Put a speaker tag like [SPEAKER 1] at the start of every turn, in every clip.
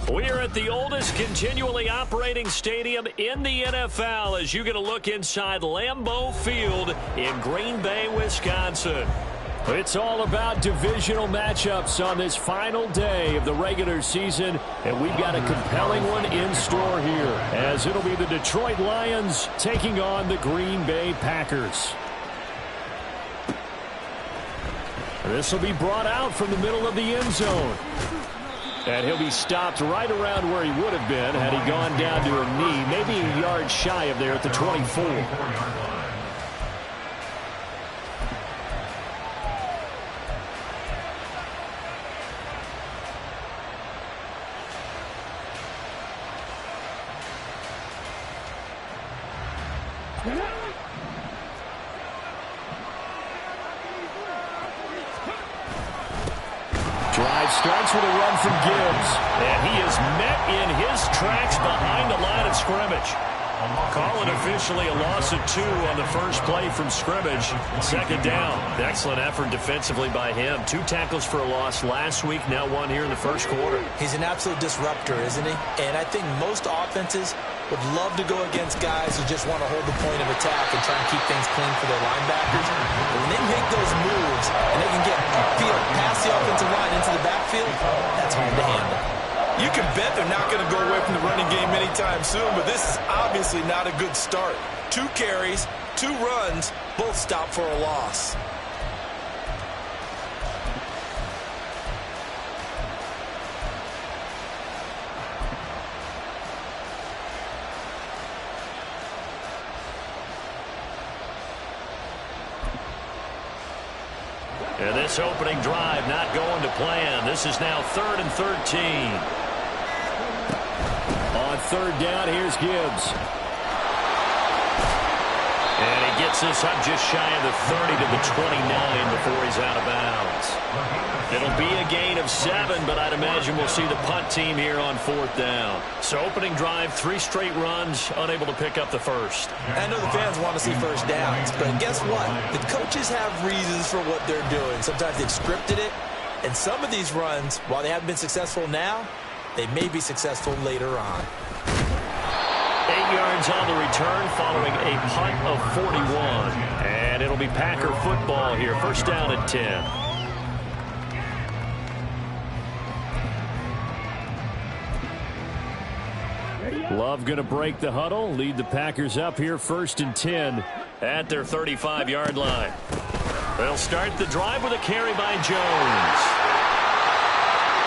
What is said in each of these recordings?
[SPEAKER 1] We're at the oldest continually operating stadium in the NFL as you get a look inside Lambeau Field in Green Bay, Wisconsin. It's all about divisional matchups on this final day of the regular season, and we've got a compelling one in store here, as it'll be the Detroit Lions taking on the Green Bay Packers. This will be brought out from the middle of the end zone. And he'll be stopped right around where he would have been had he gone down to a knee, maybe a yard shy of there at the 24. Drive starts with a run from Gibbs. And he is met in his tracks behind the line of scrimmage. Calling officially a loss of 2 on the first play from scrimmage. Second down. Excellent effort defensively by him. 2 tackles for a loss last week, now 1 here in the first quarter.
[SPEAKER 2] He's an absolute disruptor, isn't he? And I think most offenses would love to go against guys who just want to hold the point of attack and try and keep things clean for their linebackers. But when they make those moves and they can get past the offensive line into the backfield, that's hard to handle.
[SPEAKER 3] You can bet they're not going to go away from the running game anytime soon, but this is obviously not a good start. 2 carries, 2 runs, both stopped for a loss.
[SPEAKER 1] And this opening drive not going to plan. This is now 3rd and 13. On 3rd down, here's Gibbs. And he gets this up just shy of the 30 to the 29 before he's out of bounds. It'll be a gain of 7, but I'd imagine we'll see the punt team here on 4th down. So opening drive, 3 straight runs, unable to pick up the first.
[SPEAKER 2] I know the fans want to see first downs, but guess what? The coaches have reasons for what they're doing. Sometimes they've scripted it, and some of these runs, while they haven't been successful now, they may be successful later on.
[SPEAKER 1] 8 yards on the return following a punt of 41. And it'll be Packer football here. First down at 10. Love going to break the huddle, lead the Packers up here 1st and 10 at their 35-yard line. They'll start the drive with a carry by Jones.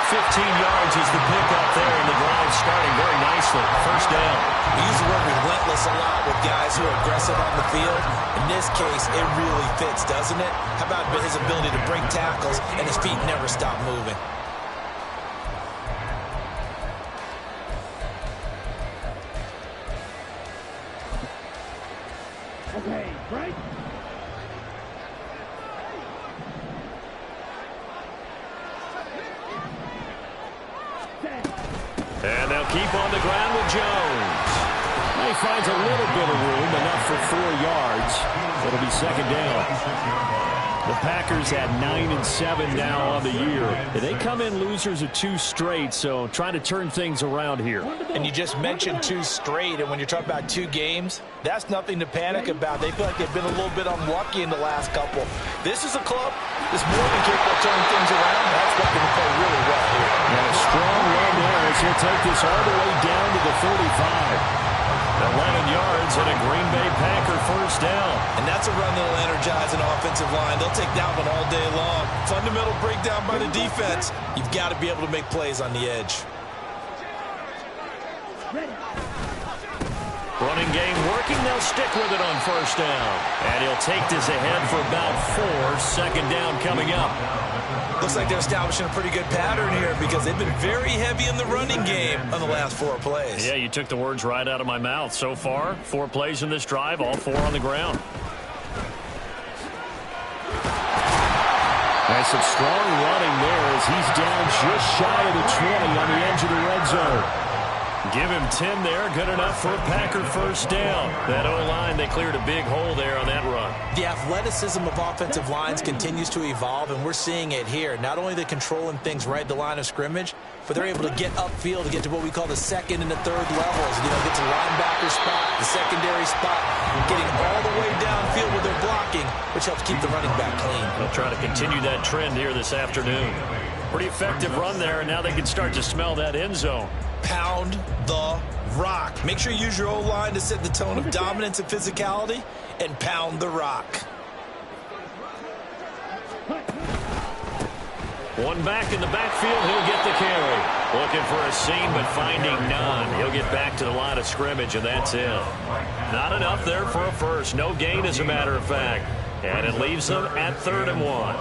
[SPEAKER 1] 15 yards is the pickup there, and the drive starting very nicely. First down.
[SPEAKER 2] We use the word relentless a lot with guys who are aggressive on the field. In this case, it really fits, doesn't it? How about his ability to break tackles and his feet never stop moving?
[SPEAKER 4] Okay, break.
[SPEAKER 1] It'll be second down. The Packers at 9-7 now on the year. They come in losers of 2 straight, so trying to turn things around here.
[SPEAKER 2] And you just mentioned 2 straight, and when you're talking about 2 games, that's nothing to panic about. They feel like they've been a little bit unlucky in the last couple. This is a club that's more than capable of turning things around. That's what they play really well here.
[SPEAKER 1] And a strong run there as he'll take this all the way down to the 35. 11 yards and a Green Bay Packer first down.
[SPEAKER 2] And that's a run that'll energize an offensive line. They'll take that one all day long. Fundamental breakdown by the defense. You've got to be able to make plays on the edge.
[SPEAKER 1] Running game working. They'll stick with it on first down. And he'll take this ahead for about 4. Second down coming up.
[SPEAKER 2] Looks like they're establishing a pretty good pattern here because they've been very heavy in the running game on the last 4 plays.
[SPEAKER 1] Yeah, you took the words right out of my mouth. So far, 4 plays in this drive, all 4 on the ground. And some strong running there as he's down just shy of the 20 on the edge of the red zone. Give him 10 there. Good enough for a Packer first down. That O-line, they cleared a big hole there on that run.
[SPEAKER 2] The athleticism of offensive lines continues to evolve, and we're seeing it here. Not only are they controlling things right at the line of scrimmage, but they're able to get upfield to get to what we call the second and the third levels. You know, get to the linebacker spot, the secondary spot, getting all the way downfield with their blocking, which helps keep the running back clean.
[SPEAKER 1] They'll try to continue that trend here this afternoon. Pretty effective run there, and now they can start to smell that end zone.
[SPEAKER 2] Pound the rock. Make sure you use your O-line to set the tone of dominance and physicality, and pound the rock.
[SPEAKER 1] One back in the backfield, he'll get the carry. Looking for a seam, but finding none. He'll get back to the line of scrimmage, and that's it. Not enough there for a first. No gain, as a matter of fact. And it leaves them at 3rd and 1.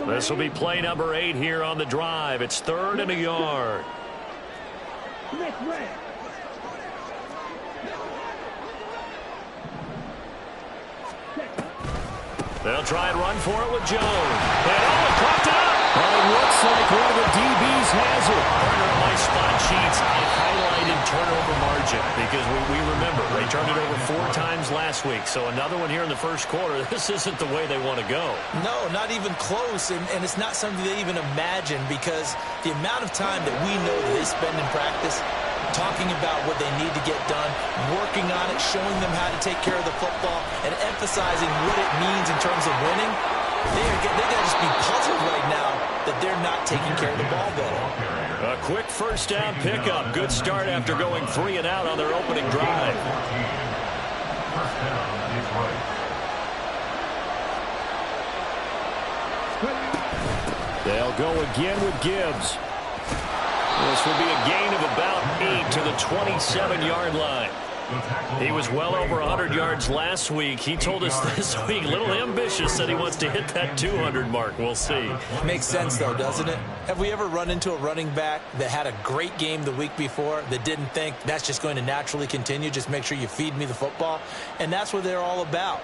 [SPEAKER 1] This will be play number 8 here on the drive. It's 3rd and a yard. They'll try and run for it with Jones. And popped up. Well, it looks like one of the DBs has it. Partner on my spot sheets, I highlighted turnover margin because we remember they turned it over 4 times last week. So another one here in the first quarter. This isn't the way they want to go.
[SPEAKER 2] No, not even close. And it's not something they even imagine because the amount of time that we know that they spend in practice talking about what they need to get done, working on it, showing them how to take care of the football, and emphasizing what it means in terms of winning. They got to just be puzzled right now that they're not taking care of the ball better.
[SPEAKER 1] A quick first down pickup. Good start after going 3 and out on their opening drive. They'll go again with Gibbs. This will be a gain of about 8 to the 27-yard line. He was well over 100 yards last week. He told us this week, a little ambitious, that he wants to hit that 200 mark. We'll see.
[SPEAKER 2] Makes sense, though, doesn't it? Have we ever run into a running back that had a great game the week before that didn't think that's just going to naturally continue? Just make sure you feed me the football. And that's what they're all about.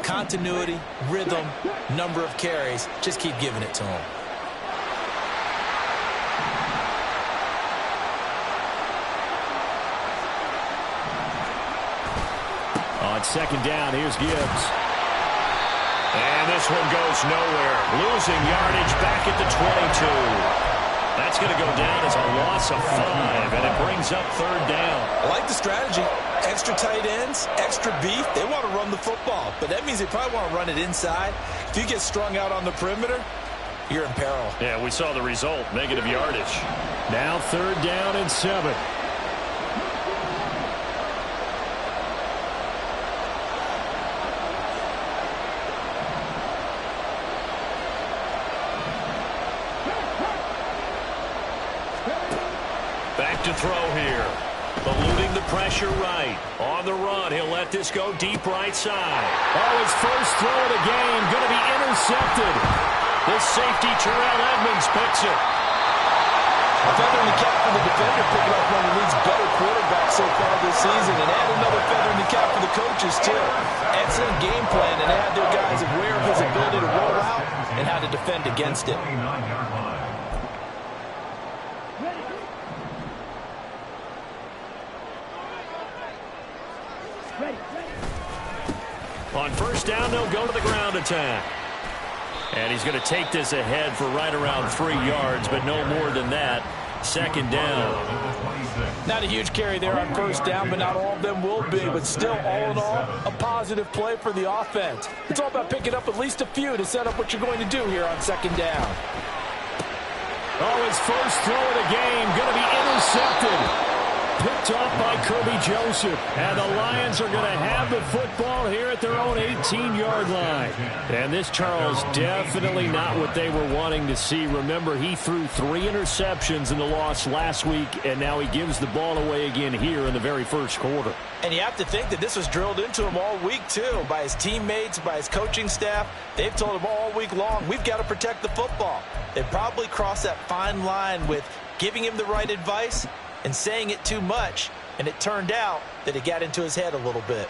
[SPEAKER 2] Continuity, rhythm, number of carries. Just keep giving it to them.
[SPEAKER 1] On second down, here's Gibbs. And this one goes nowhere. Losing yardage back at the 22. That's going to go down as a loss of 5, and it brings up 3rd down.
[SPEAKER 2] I like the strategy. Extra tight ends, extra beef. They want to run the football, but that means they probably want to run it inside. If you get strung out on the perimeter, you're in peril.
[SPEAKER 1] Yeah, we saw the result, negative yardage. Now 3rd down and 7. To throw here. Eluding the pressure right. On the run, he'll let this go deep right side. Oh, his first throw of the game going to be intercepted. This safety, Terrell Edmonds, picks it.
[SPEAKER 2] A feather in the cap for the defender, picking up one of the league's better quarterbacks so far this season, and add another feather in the cap for the coaches, too. Excellent game plan, and had their guys aware of his ability to roll out and how to defend against it.
[SPEAKER 1] On first down, they'll go to the ground attack. And he's going to take this ahead for right around 3 yards, but no more than that. Second down.
[SPEAKER 2] Not a huge carry there on first down, but not all of them will be. But still, all in all, a positive play for the offense. It's all about picking up at least a few to set up what you're going to do here on second down.
[SPEAKER 1] Oh, his first throw of the game going to be intercepted. Picked off by Kirby Joseph. And the Lions are going to have the football here at their own 18-yard line. And this, Charles, definitely not what they were wanting to see. Remember, he threw 3 interceptions in the loss last week, and now he gives the ball away again here in the very first quarter.
[SPEAKER 2] And you have to think that this was drilled into him all week, too, by his teammates, by his coaching staff. They've told him all week long, we've got to protect the football. They probably crossed that fine line with giving him the right advice and saying it too much, and it turned out that it got into his head a little bit.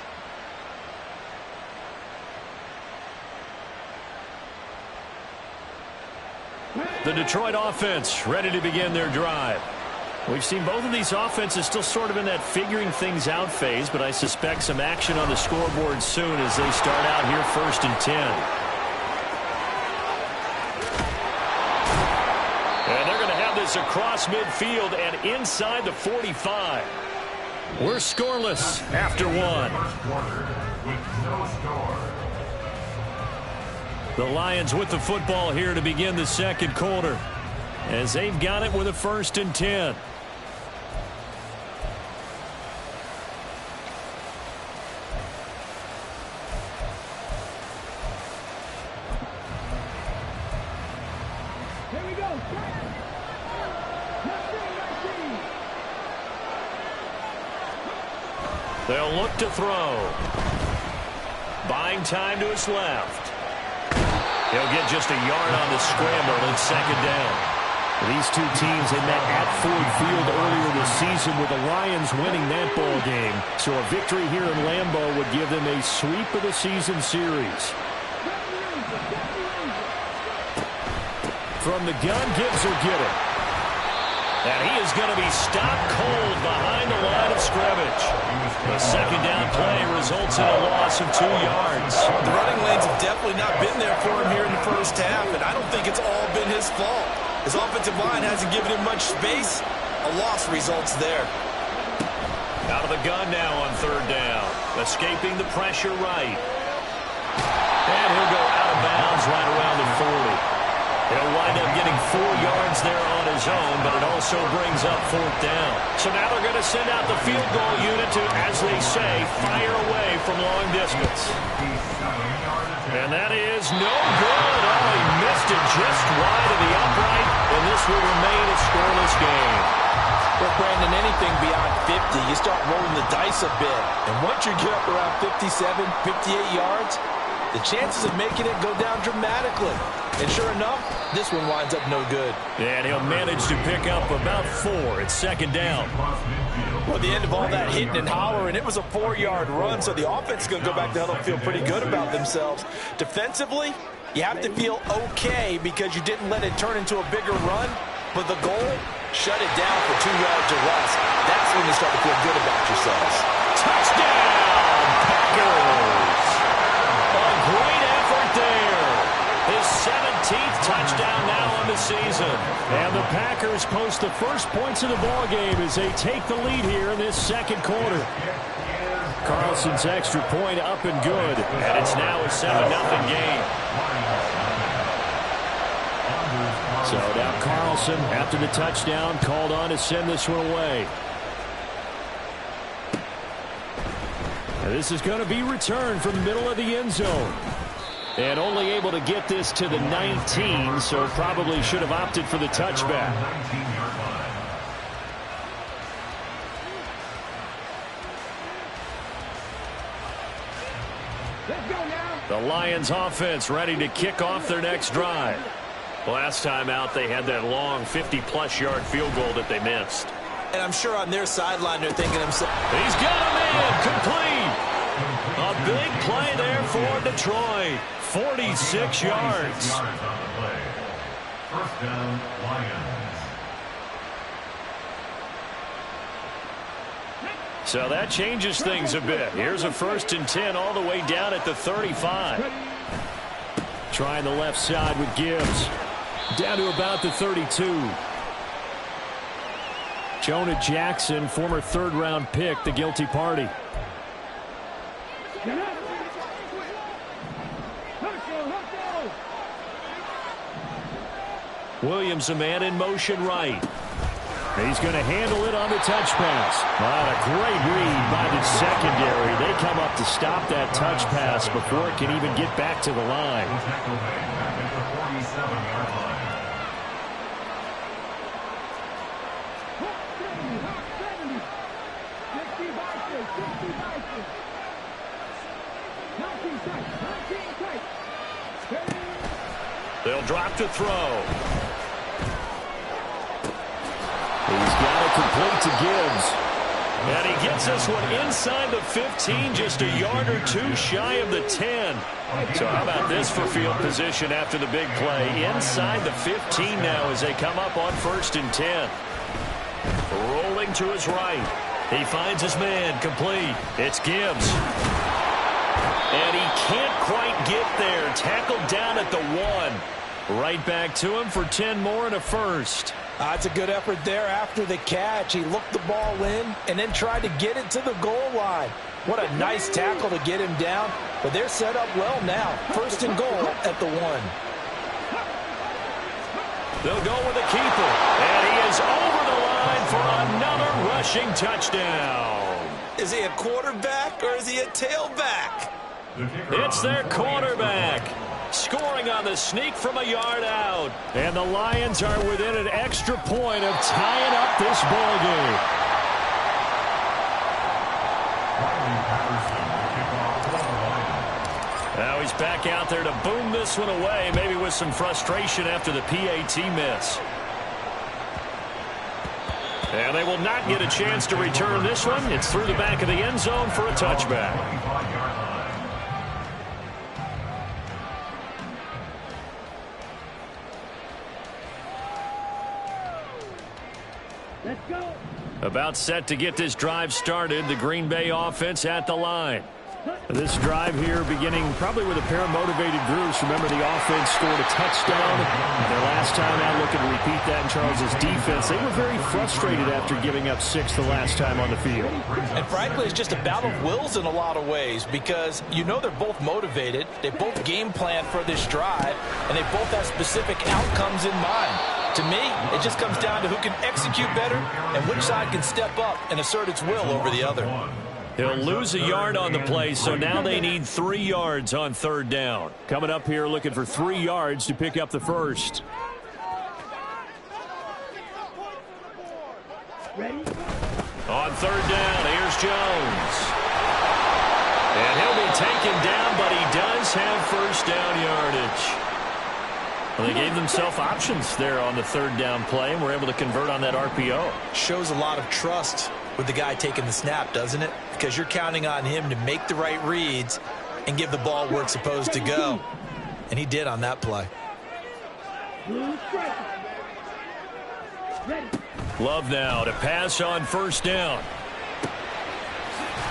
[SPEAKER 1] The Detroit offense ready to begin their drive. We've seen both of these offenses still sort of in that figuring things out phase, but I suspect some action on the scoreboard soon as they start out here first and 10. And they're going to have this across midfield and inside the 45. We're scoreless after 1. The Lions with the football here to begin the second quarter, as they've got it with a first and 10.
[SPEAKER 4] Here we go.
[SPEAKER 1] They'll look to throw. Buying time to his left. He'll get just a yard on the scramble and second down. These two teams had met at Ford Field earlier this season with the Lions winning that ball game. So a victory here in Lambeau would give them a sweep of the season series. From the gun, Gibbs will get it. And he is going to be stopped cold behind the line of scrimmage. The second down play results in a loss of 2 yards.
[SPEAKER 3] The running lanes have definitely not been there for him here in the first half, and I don't think it's all been his fault. His offensive line hasn't given him much space. A loss results there.
[SPEAKER 1] Out of the gun now on third down. Escaping the pressure right. And he'll go out of bounds right around the 40. He'll wind up getting 4 yards there on his own, but it also brings up fourth down. So now they're going to send out the field goal unit to, as they say, fire away from long distance. And that is no good. Oh, he missed it just wide of the upright, and this will remain a scoreless game.
[SPEAKER 2] Well, Brandon, anything beyond 50, you start rolling the dice a bit. And once you get up around 57, 58 yards, the chances of making it go down dramatically. And sure enough, this one winds up no good.
[SPEAKER 1] And he'll manage to pick up about 4. It's second down.
[SPEAKER 2] Well, at the end of all that hitting and hollering, it was a 4-yard run, so the offense is going to go back to huddle and feel pretty good about themselves. Defensively, you have to feel okay because you didn't let it turn into a bigger run, but the goal, shut it down for 2 yards or less. That's when you start to feel good about yourselves.
[SPEAKER 1] Touchdown, Packers! A great effort there. His 17th touchdown now on the season. And the Packers post the first points of the ball game as they take the lead here in this second quarter. Carlson's extra point up and good. And it's now a 7-0 game. So now Carlson, after the touchdown, called on to send this one away. And this is going to be returned from the middle of the end zone. And only able to get this to the 19, so probably should have opted for the touchback. The Lions offense ready to kick off their next drive. Last time out, they had that long 50-plus yard field goal that they missed.
[SPEAKER 2] And I'm sure on their sideline they're thinking themselves,
[SPEAKER 1] he's got him in, complete. A big play there for Detroit. 46 yards.
[SPEAKER 5] First down, Lions.
[SPEAKER 1] So that changes things a bit. Here's a 1st and 10 all the way down at the 35. Trying the left side with Gibbs. Down to about the 32. Jonah Jackson, former 3rd-round pick, the guilty party. Williams, a man in motion right. He's going to handle it on the touch pass. What a great read by the secondary. They come up to stop that touch pass before it can even get back to the line. They'll drop to throw. He's got it complete to Gibbs. And he gets this one inside the 15, just a yard or two shy of the 10. So how about this for field position after the big play? Inside the 15 now as they come up on 1st and 10. Rolling to his right. He finds his man complete. It's Gibbs. And he can't quite get there. Tackled down at the 1. Right back to him for 10 more and a first.
[SPEAKER 2] It's a good effort there after the catch. He looked the ball in and then tried to get it to the goal line. What a nice tackle to get him down. But they're set up well now. 1st and goal at the 1.
[SPEAKER 1] They'll go with the keeper. And he is over the line for another rushing touchdown.
[SPEAKER 3] Is he a quarterback or is he a tailback?
[SPEAKER 1] It's their quarterback. Scoring on the sneak from a yard out. And the Lions are within an extra point of tying up this ball game. Now he's back out there to boom this one away, maybe with some frustration after the PAT miss. And they will not get a chance to return this one. It's through the back of the end zone for a touchback.
[SPEAKER 4] Let's go.
[SPEAKER 1] About set to get this drive started. The Green Bay offense at the line. This drive here beginning probably with a pair of motivated groups. Remember, the offense scored a touchdown their last time out, looking to repeat that in Charles's defense. They were very frustrated after giving up 6 the last time on the field.
[SPEAKER 2] And frankly, it's just a battle of wills in a lot of ways because you know they're both motivated. They both game plan for this drive, and they both have specific outcomes in mind. To me, it just comes down to who can execute better and which side can step up and assert its will over the other.
[SPEAKER 1] He'll lose a yard on the play, so now they need 3 yards on 3rd down. Coming up here looking for 3 yards to pick up the first.
[SPEAKER 4] Ready?
[SPEAKER 1] On 3rd down, here's Jones. And he'll be taken down, but he does have 1st down yardage. Well, they gave themselves options there on the 3rd down play and were able to convert on that RPO.
[SPEAKER 2] Shows a lot of trust with the guy taking the snap, doesn't it? Because you're counting on him to make the right reads and give the ball where it's supposed to go. And he did on that play.
[SPEAKER 1] Love now to pass on 1st down.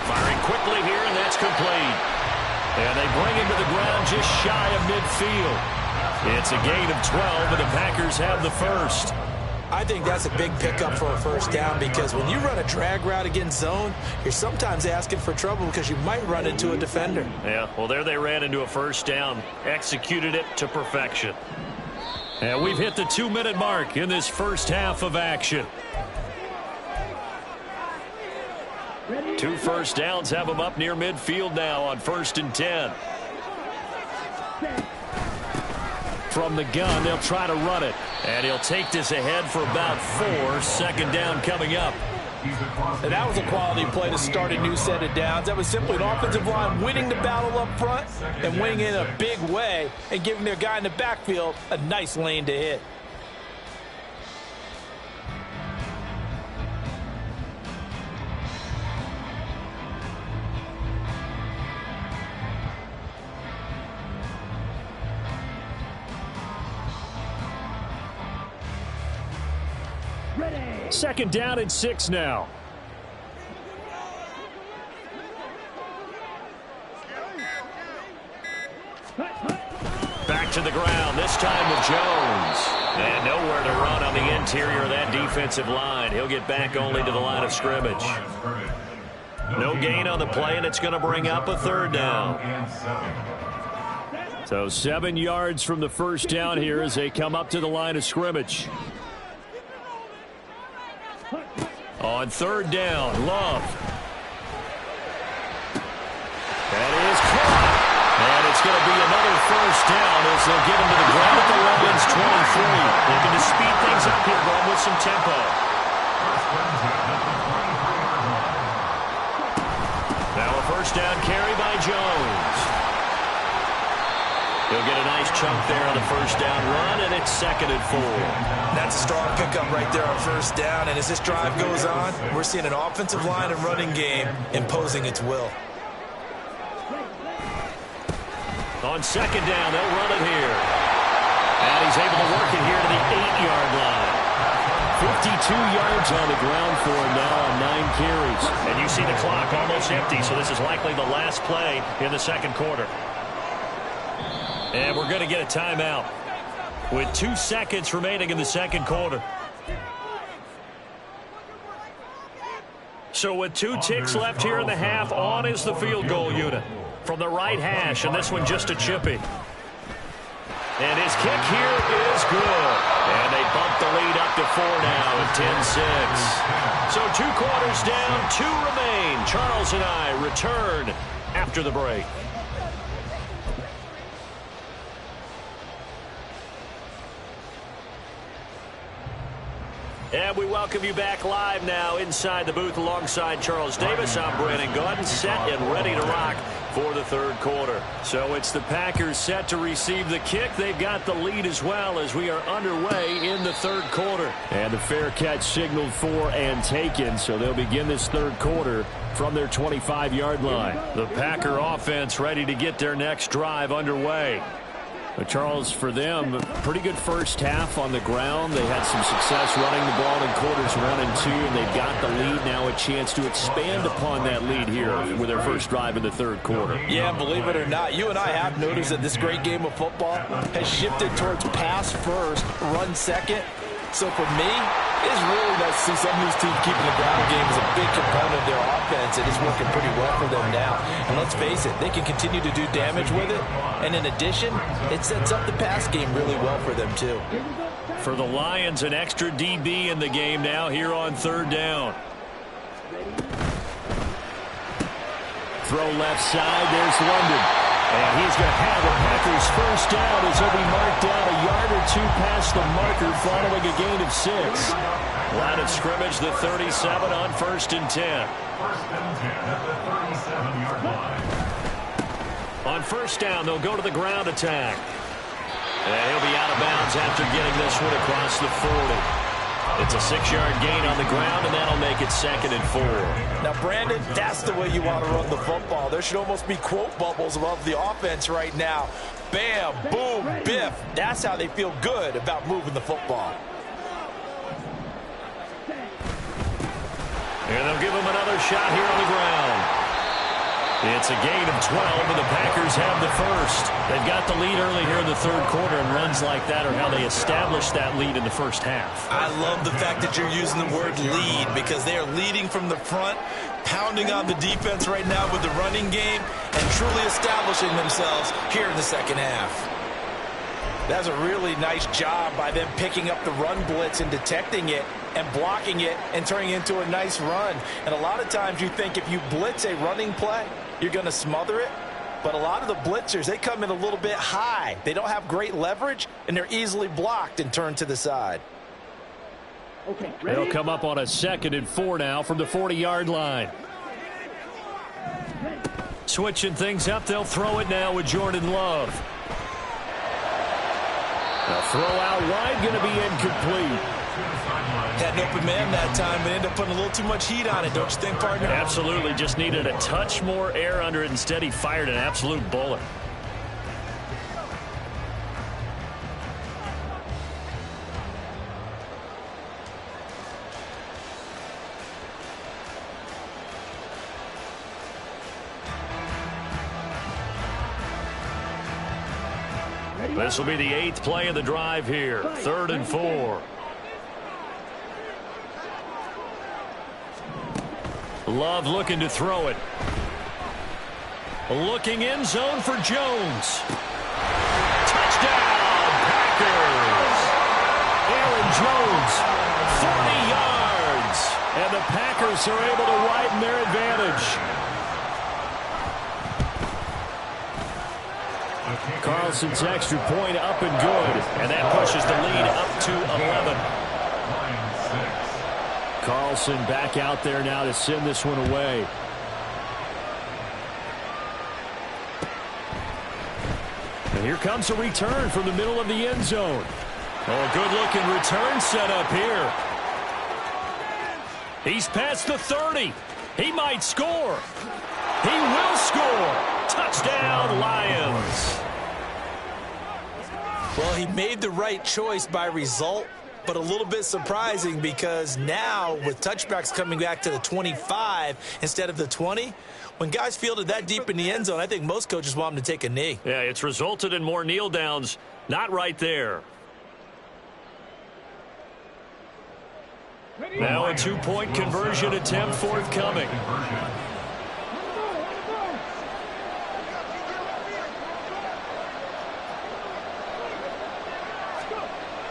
[SPEAKER 1] Firing quickly here, and that's complete. And they bring him to the ground just shy of midfield. It's a gain of 12, and the Packers have the first.
[SPEAKER 2] I think that's a big pickup for a 1st down because when you run a drag route against zone, you're sometimes asking for trouble because you might run into a defender.
[SPEAKER 1] Yeah, well, there they ran into a 1st down, executed it to perfection. And we've hit the 2-minute mark in this first half of action. 2 first downs have them up near midfield now on 1st and 10. From the gun, they'll try to run it. And he'll take this ahead for about 4. 2nd down coming up.
[SPEAKER 2] And that was a quality play to start a new set of downs. That was simply an offensive line winning the battle up front and winning in a big way and giving their guy in the backfield a nice lane to hit.
[SPEAKER 4] Ready.
[SPEAKER 1] 2nd down and 6 now. Back to the ground, this time with Jones. And nowhere to run on the interior of that defensive line. He'll get back only to the line of scrimmage. No gain on the play, and it's going to bring up a third down. So 7 yards from the first down here as they come up to the line of scrimmage. On third down, Love. That is caught. And it's going to be another first down as they'll get him to the ground at the Lions 23. Looking to speed things up here, going with some tempo. Now a first down carry by Jones. He'll get a nice chunk there on the first down run, and it's 2nd and 4.
[SPEAKER 3] That's a strong pickup right there on first down, and as this drive goes on, we're seeing an offensive line and running game imposing its will.
[SPEAKER 1] On 2nd down, they'll run it here. And he's able to work it here to the 8-yard line. 52 yards on the ground for him now on 9 carries. And you see the clock almost empty, so this is likely the last play in the second quarter. And we're going to get a timeout with 2 seconds remaining in the second quarter. So with 2 ticks left here in the half, on is the field goal unit from the right hash, and this one just a chippy. And his kick here is good. And they bump the lead up to 4 now at 10-6. So 2 quarters down, 2 remain. Charles and I return after the break. And we welcome you back live now inside the booth alongside Charles Davis. I'm Brandon Gaudin, set and ready to rock for the third quarter. So it's the Packers set to receive the kick. They've got the lead as well as we are underway in the third quarter. And the fair catch signaled for and taken, so they'll begin this third quarter from their 25-yard line. The Packer offense ready to get their next drive underway. But Charles, for them, pretty good first half on the ground. They had some success running the ball in quarters 1 and 2, and they've got the lead now, a chance to expand upon that lead here with their first drive in the third quarter.
[SPEAKER 2] Yeah, believe it or not, you and I have noticed that this great game of football has shifted towards pass first, run second. So for me, it's really nice to see some of these teams keeping the ground game as a big component of their offense. It is working pretty well for them now. And let's face it, they can continue to do damage with it. And in addition, it sets up the pass game really well for them too.
[SPEAKER 1] For the Lions, an extra DB in the game now here on third down. Throw left side, there's London. And he's going to have the Packers first down as he'll be marked down a yard or 2 past the marker following a gain of 6. Line of scrimmage, the 37 on 1st and 10. On first down, they'll go to the ground attack. And he'll be out of bounds after getting this one across the 40. It's a 6-yard gain on the ground, and that'll make it 2nd and 4.
[SPEAKER 3] Now, Brandon, that's the way you want to run the football. There should almost be quote bubbles above the offense right now. Bam, boom, biff. That's how they feel good about moving the football.
[SPEAKER 1] And they'll give him another shot here on the ground. It's a gain of 12, and the Packers have the first. They've got the lead early here in the third quarter, and runs like that are how they establish that lead in the first half.
[SPEAKER 3] I love the fact that you're using the word lead because they are leading from the front, pounding on the defense right now with the running game, and truly establishing themselves here in the second half. That's a really nice job by them picking up the run blitz and detecting it and blocking it and turning it into a nice run. And a lot of times you think if you blitz a running play, you're going to smother it. But a lot of the blitzers, they come in a little bit high. They don't have great leverage, and they're easily blocked and turned to the side.
[SPEAKER 1] Okay, they'll come up on a 2nd and 4 now from the 40-yard line. Switching things up, they'll throw it now with Jordan Love. A throw out wide, going to be incomplete.
[SPEAKER 3] Had an open man that time, but ended up putting a little too much heat on it, don't you think, partner?
[SPEAKER 1] Absolutely, just needed a touch more air under it. Instead, he fired an absolute bullet. This will be the 8th play of the drive here. 3rd and 4. Love looking to throw it. Looking end zone for Jones. Touchdown, Packers. Aaron Jones, 40 yards. And the Packers are able to widen their advantage. Carlson's extra point up and good. And that pushes the lead up to 11. Carlson back out there now to send this one away. And here comes a return from the middle of the end zone. Oh, good-looking return set up here. He's past the 30. He might score. He will score. Touchdown, Lions.
[SPEAKER 2] Well, he made the right choice by result, but a little bit surprising because now with touchbacks coming back to the 25 instead of the 20, when guys fielded that deep in the end zone, I think most coaches want them to take a knee.
[SPEAKER 1] Yeah, it's resulted in more kneel downs. Not right there. Now a 2-point conversion attempt forthcoming.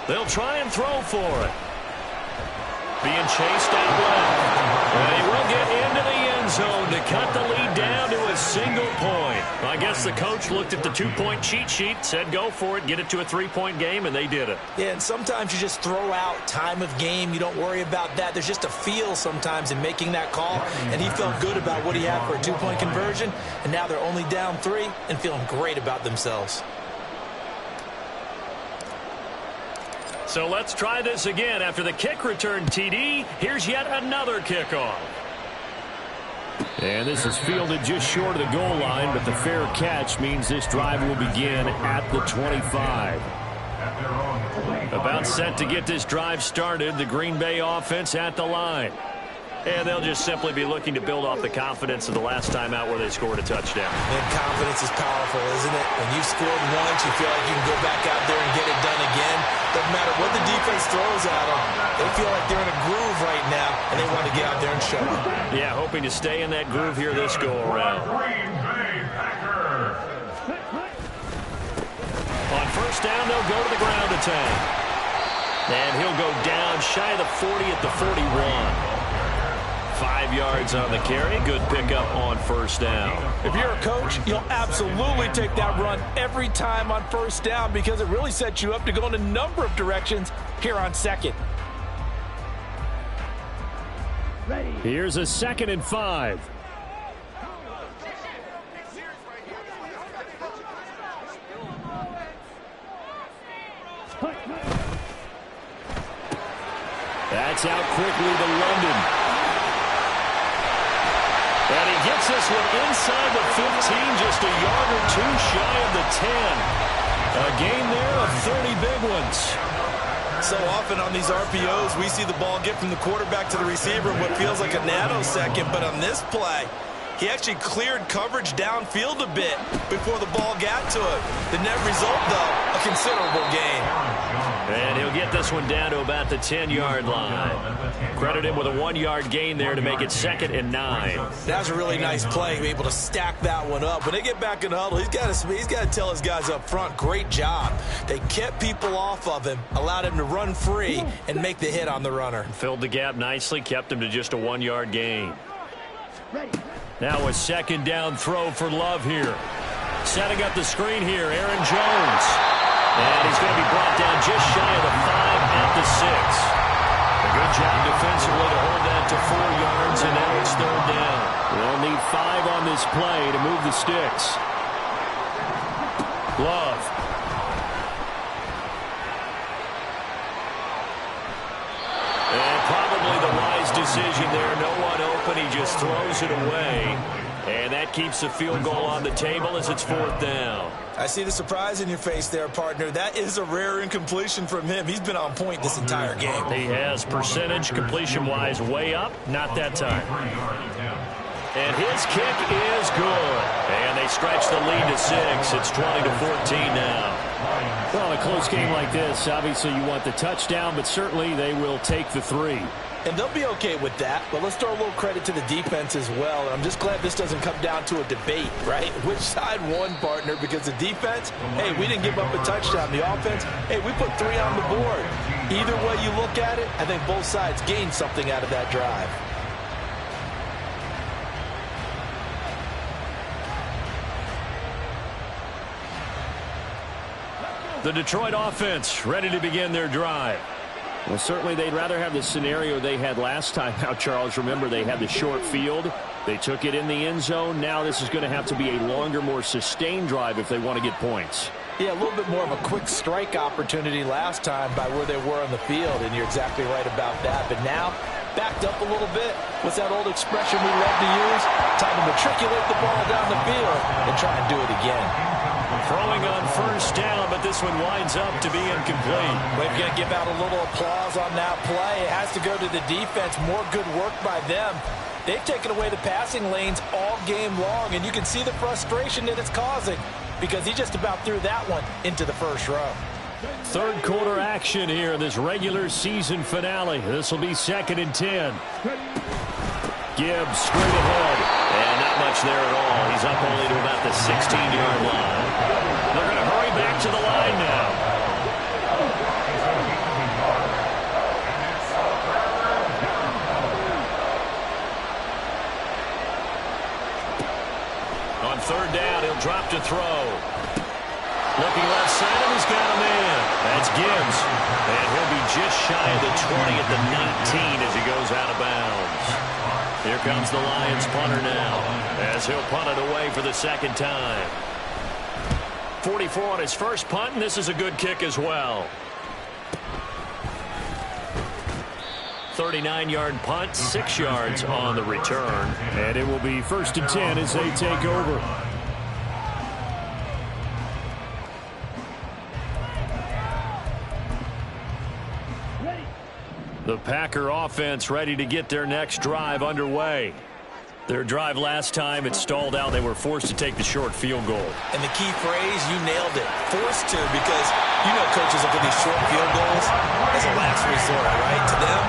[SPEAKER 1] They'll try and throw for it. Being chased out left. And he will get into the end zone to cut the lead down to a single point. I guess the coach looked at the 2-point cheat sheet, said go for it, get it to a 3-point game, and they did it.
[SPEAKER 2] Yeah, and sometimes you just throw out time of game. You don't worry about that. There's just a feel sometimes in making that call, and he felt good about what he had for a 2-point conversion, and now they're only down 3 and feeling great about themselves.
[SPEAKER 1] So let's try this again. After the kick return TD, here's yet another kickoff. And this is fielded just short of the goal line, but the fair catch means this drive will begin at the 25. About set to get this drive started, the Green Bay offense at the line. And they'll just simply be looking to build off the confidence of the last time out where they scored a touchdown.
[SPEAKER 2] And confidence is powerful, isn't it? When you've scored once, you feel like you can go back out there and get it done again. Doesn't matter what the defense throws at them. They feel like they're in a groove right now, and they want to get out there and show it.
[SPEAKER 1] Yeah, hoping to stay in that groove here this go-around. On first down, they'll go to the ground attack. And he'll go down shy of the 40 at the 41. 5 yards on the carry. Good pickup on first down.
[SPEAKER 2] If you're a coach, you'll absolutely take that run every time on first down because it really sets you up to go in a number of directions here on second.
[SPEAKER 1] Here's a 2nd and 5. That's out quickly to London. And he gets this one inside the 15, just a yard or two shy of the 10. A gain there of 30 big ones.
[SPEAKER 3] So often on these RPOs, we see the ball get from the quarterback to the receiver in what feels like a nanosecond. But on this play, he actually cleared coverage downfield a bit before the ball got to him. The net result, though, a considerable gain.
[SPEAKER 1] And he'll get this one down to about the 10-yard line. Credit him with a 1-yard gain there to make it 2nd and 9.
[SPEAKER 2] That's a really nice play, be able to stack that one up. When they get back in the huddle, he's got to tell his guys up front, great job. They kept people off of him, allowed him to run free and make the hit on the runner.
[SPEAKER 1] Filled the gap nicely, kept him to just a 1-yard gain. Now a 2nd down throw for Love here. Setting up the screen here, Aaron Jones. And he's going to be brought down just shy of the 5 at the 6. A good job defensively to hold that to 4 yards, and now it's 3rd down. They'll need 5 on this play to move the sticks. Love. And probably the wise decision there. No one open. He just throws it away. And that keeps the field goal on the table as it's 4th down.
[SPEAKER 2] I see the surprise in your face there, partner. That is a rare incompletion from him. He's been on point this entire game.
[SPEAKER 1] He has percentage completion-wise way up. Not that time. And his kick is good. And they stretch the lead to 6. It's 20-14 now. Well, in a close game like this, obviously you want the touchdown, but certainly they will take the 3.
[SPEAKER 2] And they'll be okay with that, but let's throw a little credit to the defense as well. And I'm just glad this doesn't come down to a debate, right? Which side won, partner? Because the defense, hey, we didn't give up a touchdown. The offense, hey, we put 3 on the board. Either way you look at it, I think both sides gained something out of that drive.
[SPEAKER 1] The Detroit offense ready to begin their drive. Well, certainly they'd rather have the scenario they had last time. Now, Charles, remember they had the short field. They took it in the end zone. Now this is going to have to be a longer, more sustained drive if they want to get points.
[SPEAKER 2] Yeah, a little bit more of a quick strike opportunity last time by where they were on the field, and you're exactly right about that. But now, backed up a little bit. What's that old expression we love to use? Time to matriculate the ball down the field and try and do it again.
[SPEAKER 1] Throwing on first down, but this one winds up to be incomplete.
[SPEAKER 2] We're going to give out a little applause on that play. It has to go to the defense. More good work by them. They've taken away the passing lanes all game long, and you can see the frustration that it's causing because he just about threw that one into the first row.
[SPEAKER 1] Third quarter action here in this regular season finale. This will be 2nd and 10. Gibbs straight ahead, and not much there at all. He's up only to about the 16-yard line. They're going to hurry back to the line now. On 3rd down, he'll drop to throw. Looking left side, and he's got a man. That's Gibbs. And he'll be just shy of the 20 at the 19 as he goes out of bounds. Here comes the Lions punter now as he'll punt it away for the 2nd time. 44 on his first punt, and this is a good kick as well. 39-yard punt, 6 yards on the return. And it will be 1st and 10 as they take over. The Packer offense ready to get their next drive underway. Their drive last time, it stalled out. They were forced to take the short field goal.
[SPEAKER 2] And the key phrase, you nailed it. Forced to, because you know coaches look at these short field goals as a last resort, right? To them,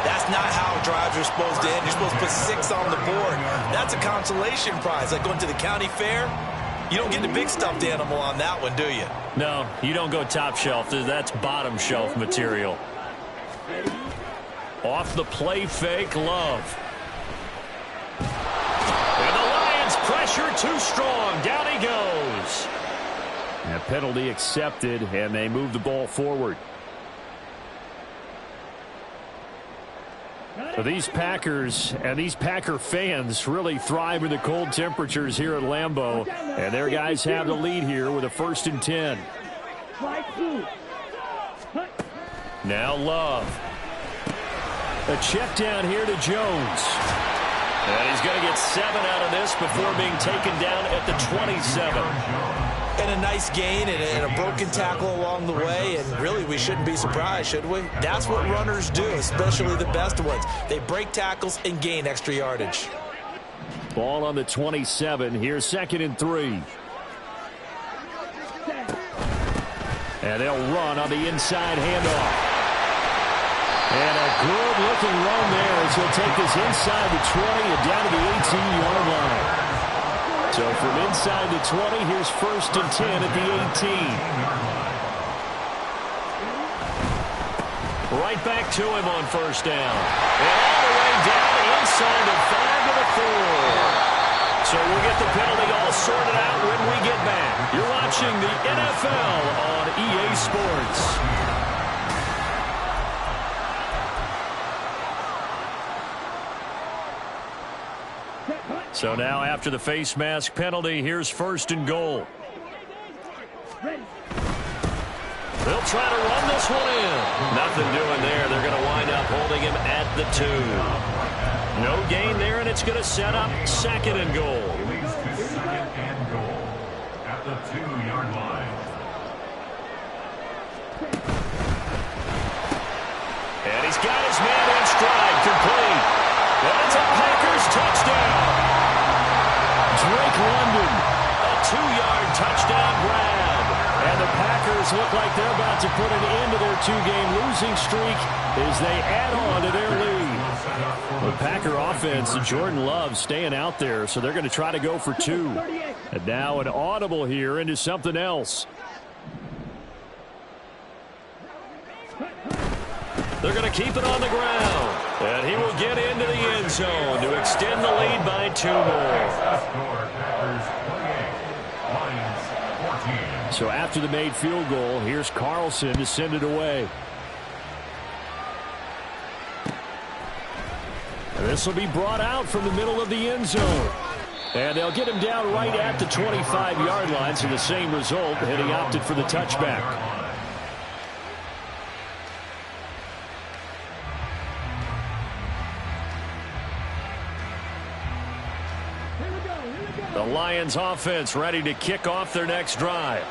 [SPEAKER 2] that's not how drives are supposed to end. You're supposed to put 6 on the board. That's a consolation prize, like going to the county fair. You don't get the big stuffed animal on that one, do you?
[SPEAKER 1] No, you don't go top shelf. That's bottom shelf material. Off the play fake, Love. And the Lions pressure too strong. Down he goes. A penalty accepted, and they move the ball forward. So these Packers and these Packer fans really thrive in the cold temperatures here at Lambeau. And their guys have the lead here with a 1st and 10. Now Love. A check down here to Jones. And he's going to get 7 out of this before being taken down at the 27.
[SPEAKER 2] And a nice gain and a broken tackle along the way. And really, we shouldn't be surprised, should we? That's what runners do, especially the best ones. They break tackles and gain extra yardage.
[SPEAKER 1] Ball on the 27. Here's 2nd and 3. And they'll run on the inside handoff. And a good-looking run there as he'll take this inside the 20 and down to the 18-yard line. So from inside the 20, here's 1st and 10 at the 18. Right back to him on 1st down. And all the way down inside the 5 to the 4. So we'll get the penalty all sorted out when we get back. You're watching the NFL on EA Sports. So now after the face mask penalty, here's 1st and goal. They'll try to run this one in. Nothing doing there. They're going to wind up holding him at the 2. No gain there, and it's going to set up 2nd and goal.
[SPEAKER 5] Second and goal at the 2-yard line.
[SPEAKER 1] And he's got his man in stride, complete. And it's a Packers touchdown. Drake London, a 2-yard touchdown grab. And the Packers look like they're about to put an end to their two-game losing streak as they add on to their lead. The Packer offense, Jordan Love staying out there, so they're going to try to go for two. And now an audible here into something else. They're going to keep it on the ground. And he will get into the end zone to extend the lead by 2 more. So after the made field goal, here's Carlson to send it away. And this will be brought out from the middle of the end zone. And they'll get him down right at the 25-yard line, so the same result, and he opted for the touchback. The Lions offense ready to kick off their next drive.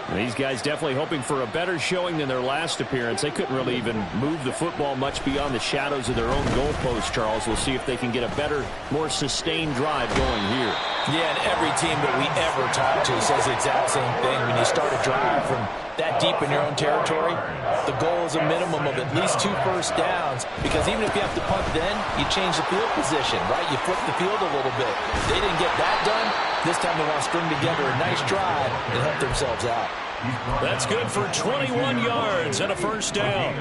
[SPEAKER 1] And these guys definitely hoping for a better showing than their last appearance. They couldn't really even move the football much beyond the shadows of their own goalpost, Charles. We'll see if they can get a better, more sustained drive going here.
[SPEAKER 2] Yeah, and every team that we ever talk to says the exact same thing. When you start a drive from that deep in your own territory, the goal is a minimum of at least 2 first downs, because even if you have to punt then, you change the field position, right? You flip the field a little bit. If they didn't get that done, this time they want to string together a nice drive and help themselves out.
[SPEAKER 1] That's good for 21 yards and a first down.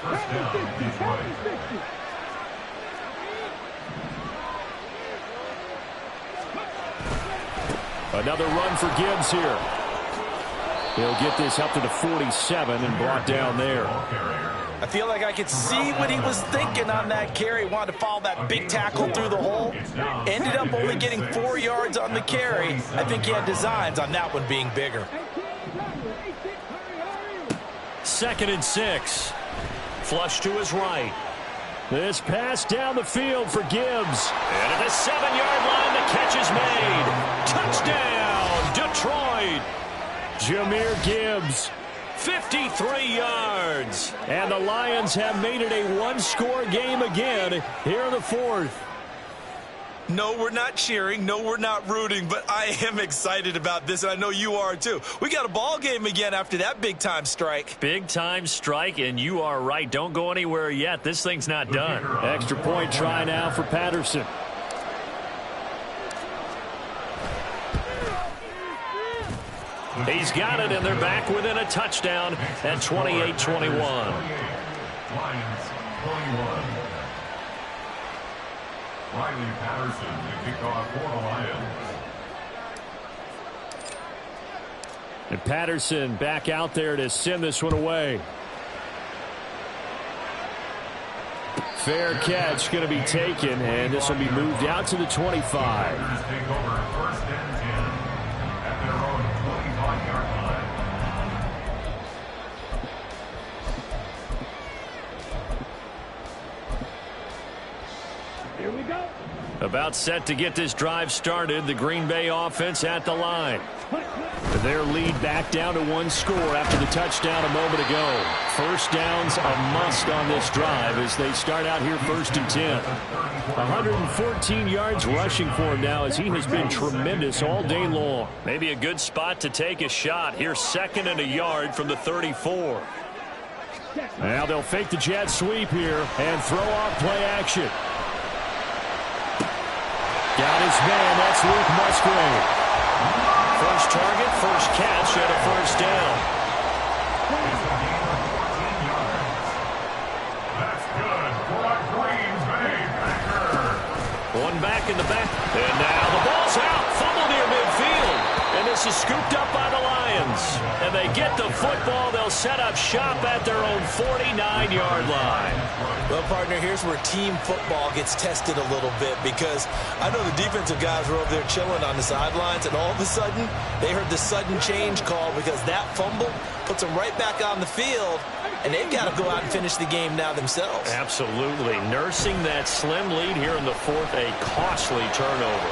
[SPEAKER 5] First down, Detroit.
[SPEAKER 1] Another run for Gibbs here. He'll get this up to the 47 and brought down there.
[SPEAKER 2] I feel like I could see what he was thinking on that carry. Wanted to follow that big tackle through the hole. Ended up only getting 4 yards on the carry. I think he had designs on that one being bigger.
[SPEAKER 1] 2nd and 6. Flush to his right. This pass down the field for Gibbs. And at the 7-yard line, the catch is made. Touchdown, Detroit. Jahmyr Gibbs, 53 yards. And the Lions have made it a one-score game again here in the 4th.
[SPEAKER 3] No, we're not cheering. No, we're not rooting, but I am excited about this, and I know you are too. We got a ball game again after that big-time strike.
[SPEAKER 1] Big-time strike, and you are right. Don't go anywhere yet. This thing's not done. Extra point try now for Patterson. He's got it, and they're back within a touchdown at 28-21.
[SPEAKER 5] Lions 21. Riley Patterson to kick off for the Lions.
[SPEAKER 1] And Patterson back out there to send this one away. Fair catch going to be taken, and this will be moved out to the 25.
[SPEAKER 5] Packers take over 1st and 10 at their own 25-yard line.
[SPEAKER 4] Here we go.
[SPEAKER 1] About set to get this drive started. The Green Bay offense at the line. Their lead back down to 1 score after the touchdown a moment ago. First down's a must on this drive as they start out here 1st and 10. 114 yards rushing for him now as he has been tremendous all day long. Maybe a good spot to take a shot. Here's 2nd and a yard from the 34. Now they'll fake the jet sweep here and throw off play action. Got his man. That's Luke Musgrave. First target, first catch, and a first down.
[SPEAKER 5] That's good for a Green Bay Packer.
[SPEAKER 1] One back in the back. And now the ball's out. Fumble near midfield. And this is scooped up by the Lions. And they get the football. They'll set up shop at their own 49-yard line.
[SPEAKER 2] Well, partner, here's where team football gets tested a little bit, because I know the defensive guys were over there chilling on the sidelines, and all of a sudden, they heard the sudden change call because that fumble puts them right back on the field, and they've got to go out and finish the game now themselves.
[SPEAKER 1] Absolutely. Nursing that slim lead here in the 4th, a costly turnover.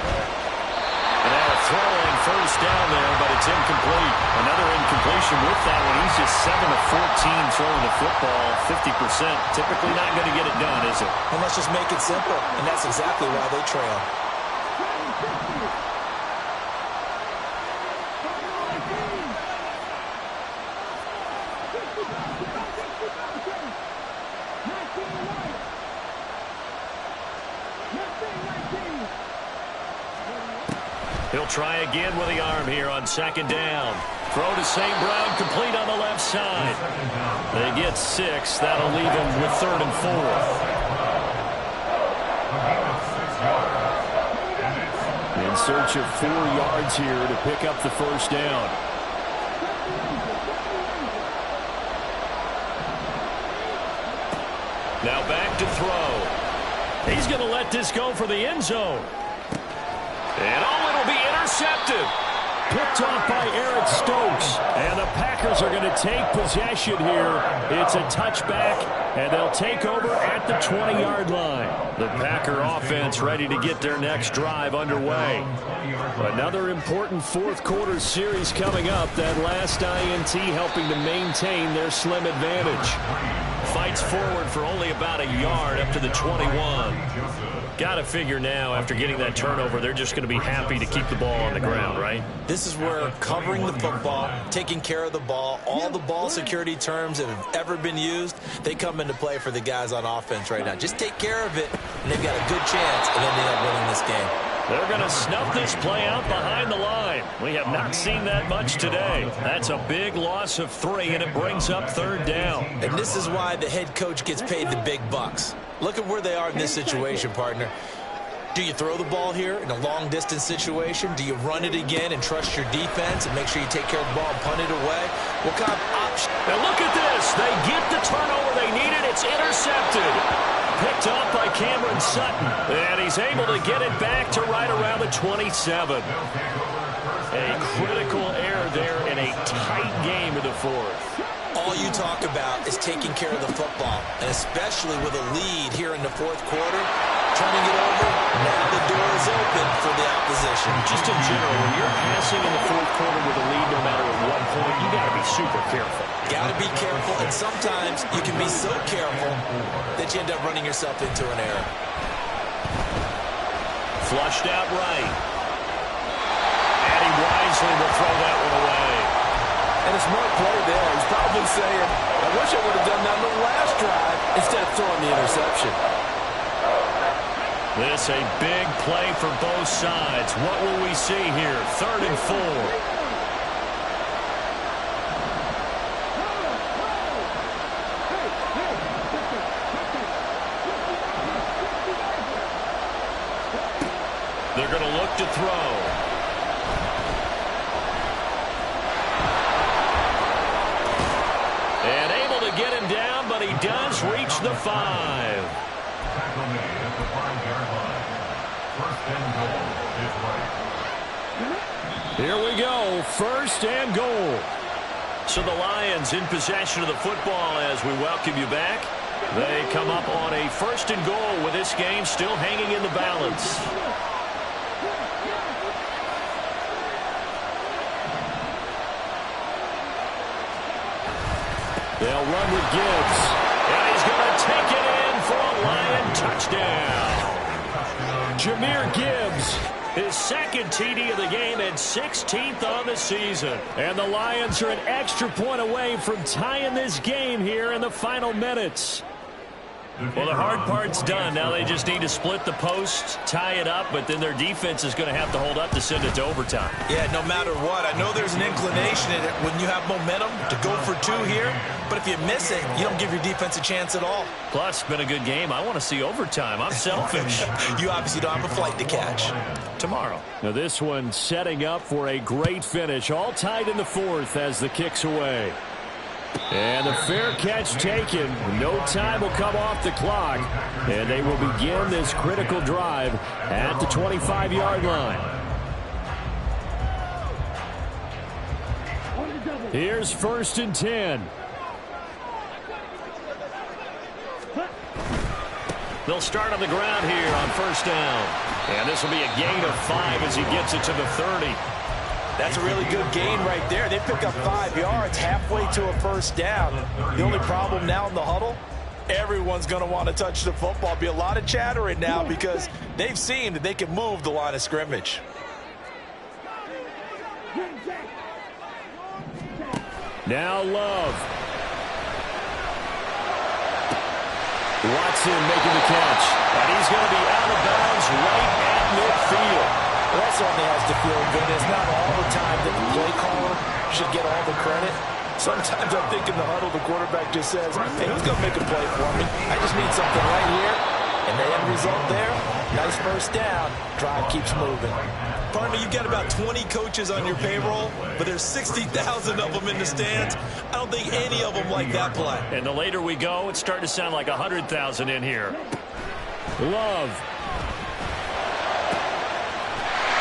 [SPEAKER 1] And now a throwing first down there, but it's incomplete. Another incompletion with that one. He's just 7 of 14 throwing the football, 50%. Typically not going to get it done, is it?
[SPEAKER 2] And let's just make it simple, and that's exactly why they trail.
[SPEAKER 1] He'll try again with the arm here on second down. Throw to St. Brown, complete on the left side. They get 6. That'll leave them with 3rd and 4. In search of 4 yards here to pick up the first down. Now back to throw. He's going to let this go for the end zone. And it'll be intercepted. Picked off by Eric Stokes. And the Packers are going to take possession here. It's a touchback, and they'll take over at the 20-yard line. The Packer offense ready to get their next drive underway. Another important fourth-quarter series coming up. That last INT helping to maintain their slim advantage. Fights forward for only about a yard up to the 21. Got to figure now, after getting that turnover, they're just going to be happy to keep the ball on the ground, right?
[SPEAKER 2] This is where covering the football, taking care of the ball, all the ball security terms that have ever been used, they come into play for the guys on offense right now. Just take care of it, and they've got a good chance, and then they end up winning this game.
[SPEAKER 1] They're going to snuff this play out behind the line. We have not seen that much today. That's a big loss of 3, and it brings up 3rd down.
[SPEAKER 2] And this is why the head coach gets paid the big bucks. Look at where they are in this situation, partner. Do you throw the ball here in a long-distance situation? Do you run it again and trust your defense and make sure you take care of the ball and punt it away? What kind of option?
[SPEAKER 1] Now look at this. They get the turnover they needed. It's intercepted. Picked off by Cameron Sutton. And he's able to get it back to right around the 27. A critical error there in a tight game of the 4th.
[SPEAKER 2] All you talk about is taking care of the football, and especially with a lead here in the 4th quarter, turning it over, now the door is open for the opposition.
[SPEAKER 1] Just in general, when you're passing in the 4th quarter with a lead, no matter at what point, you got to be super careful.
[SPEAKER 2] Got to be careful, and sometimes you can be so careful that you end up running yourself into an error.
[SPEAKER 1] Flushed out right. And he wisely will throw that one away.
[SPEAKER 6] And a smart play there. He's probably saying, I wish I would have done that on the last drive instead of throwing the interception.
[SPEAKER 1] This a big play for both sides. What will we see here? 3rd and 4. They're going to look to throw. And able to get him down, but he does reach the 5.
[SPEAKER 5] Tackle made at the 5-yard line. 1st and goal this way.
[SPEAKER 1] Here we go. 1st and goal. So the Lions in possession of the football as we welcome you back. They come up on a 1st and goal with this game still hanging in the balance. They'll run with Gibbs. And he's going to take it in for a Lion touchdown. Jahmyr Gibbs, his 2nd TD of the game and 16th on the season. And the Lions are an extra point away from tying this game here in the final minutes. Well, the hard part's done. Now they just need to split the post, tie it up, but then their defense is going to have to hold up to send it to overtime.
[SPEAKER 2] Yeah, no matter what. I know there's an inclination in it when you have momentum to go for 2 here, but if you miss it, you don't give your defense a chance at all.
[SPEAKER 1] Plus, it's been a good game. I want to see overtime. I'm selfish.
[SPEAKER 2] You obviously don't have a flight to catch.
[SPEAKER 1] Tomorrow. Now this one setting up for a great finish. All tied in the 4th as the kick's away. And the fair catch taken. No time will come off the clock. And they will begin this critical drive at the 25-yard line. Here's 1st and 10. They'll start on the ground here on 1st down. And this will be a gain of 5 as he gets it to the 30.
[SPEAKER 6] That's a really good gain right there. They pick up 5 yards halfway to a 1st down. The only problem now in the huddle, everyone's going to want to touch the football. Be a lot of chattering now because they've seen that they can move the line of scrimmage.
[SPEAKER 1] Now Love. Watson making the catch. And he's going to be out of bounds right at midfield.
[SPEAKER 6] Well, that certainly has to feel good. It's not all the time that the play caller should get all the credit. Sometimes I think in the huddle, the quarterback just says, hey, who's going to make a play for me? I just need something right here. And the end result there, nice first down. Drive keeps moving.
[SPEAKER 3] Partner, you've got about 20 coaches on your payroll, but there's 60,000 of them in the stands. I don't think any of them like that play.
[SPEAKER 1] And the later we go, it's starting to sound like 100,000 in here. Love.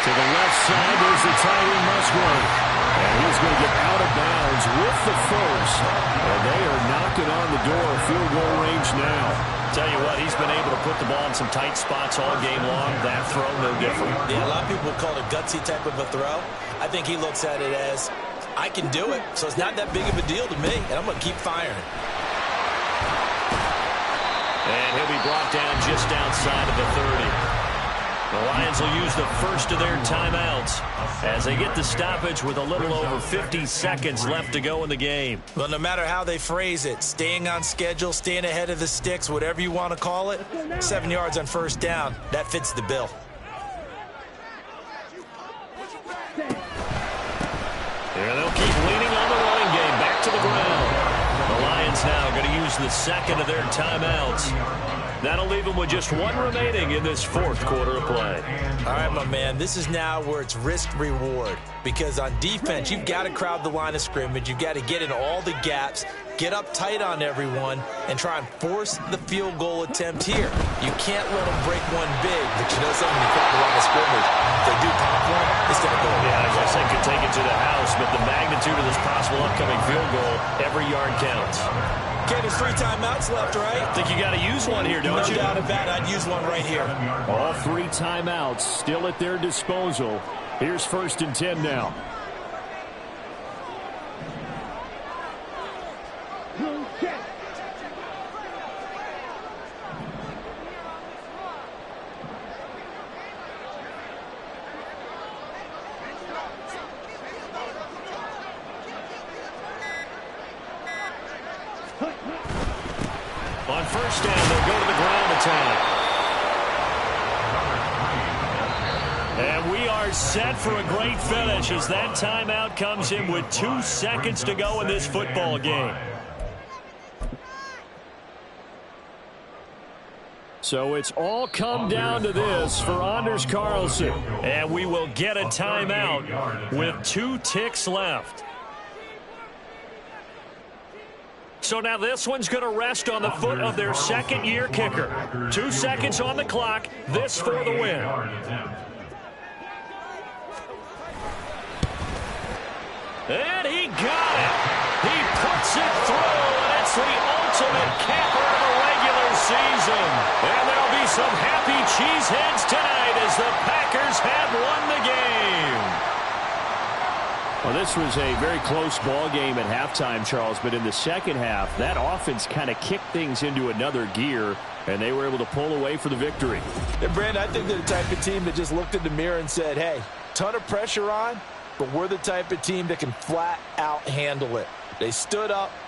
[SPEAKER 1] To the left side, there's the tight end Musgrave. And he's going to get out of bounds with the first. And they are knocking on the door. Field goal range now. Tell you what, he's been able to put the ball in some tight spots all game long. That throw, no different.
[SPEAKER 2] Yeah, a lot of people call it a gutsy type of a throw. I think he looks at it as, I can do it, so it's not that big of a deal to me, and I'm going to keep firing.
[SPEAKER 1] And he'll be brought down just outside of the 30. The Lions will use the first of their timeouts as they get the stoppage with a little over 50 seconds left to go in the game.
[SPEAKER 2] Well, no matter how they phrase it, staying on schedule, staying ahead of the sticks, whatever you want to call it, 7 yards on first down, that fits the bill.
[SPEAKER 1] And they'll keep leaning on the running game, back to the ground. The Lions now going to use the second of their timeouts. That'll leave them with just one remaining in this fourth quarter of play.
[SPEAKER 2] All right, my man, this is now where it's risk-reward. Because on defense, you've got to crowd the line of scrimmage. You've got to get in all the gaps, get up tight on everyone, and try and force the field goal attempt here. You can't let them break one big, but you know something, when you crowd the line of scrimmage, if they do pop one, it's going to go.
[SPEAKER 1] Yeah, I guess they could take it to the house, but the magnitude of this possible upcoming field goal, every yard counts.
[SPEAKER 2] Okay, there's 3 timeouts left, right?
[SPEAKER 1] I think you got to use one here, don't you?
[SPEAKER 2] No doubt about it. I'd use one right here.
[SPEAKER 1] All 3 timeouts still at their disposal. Here's 1st and 10 now. On first down, they'll go to the ground attack. And we are set for a great finish as that timeout comes in with 2 seconds to go in this football game. So it's all come down to this for Anders Carlson. And we will get a timeout with 2 ticks left. So now this one's going to rest on the foot of their second-year kicker. 2 seconds on the clock. This for the win. And he got it. He puts it through, and it's the ultimate capper of the regular season. And there'll be some happy cheeseheads tonight as the Packers have won the game. Well, this was a very close ball game at halftime, Charles, but in the second half, that offense kind of kicked things into another gear, and they were able to pull away for the victory.
[SPEAKER 6] And, Brandon, I think they're the type of team that just looked in the mirror and said, hey, ton of pressure on, but we're the type of team that can flat out handle it. They stood up.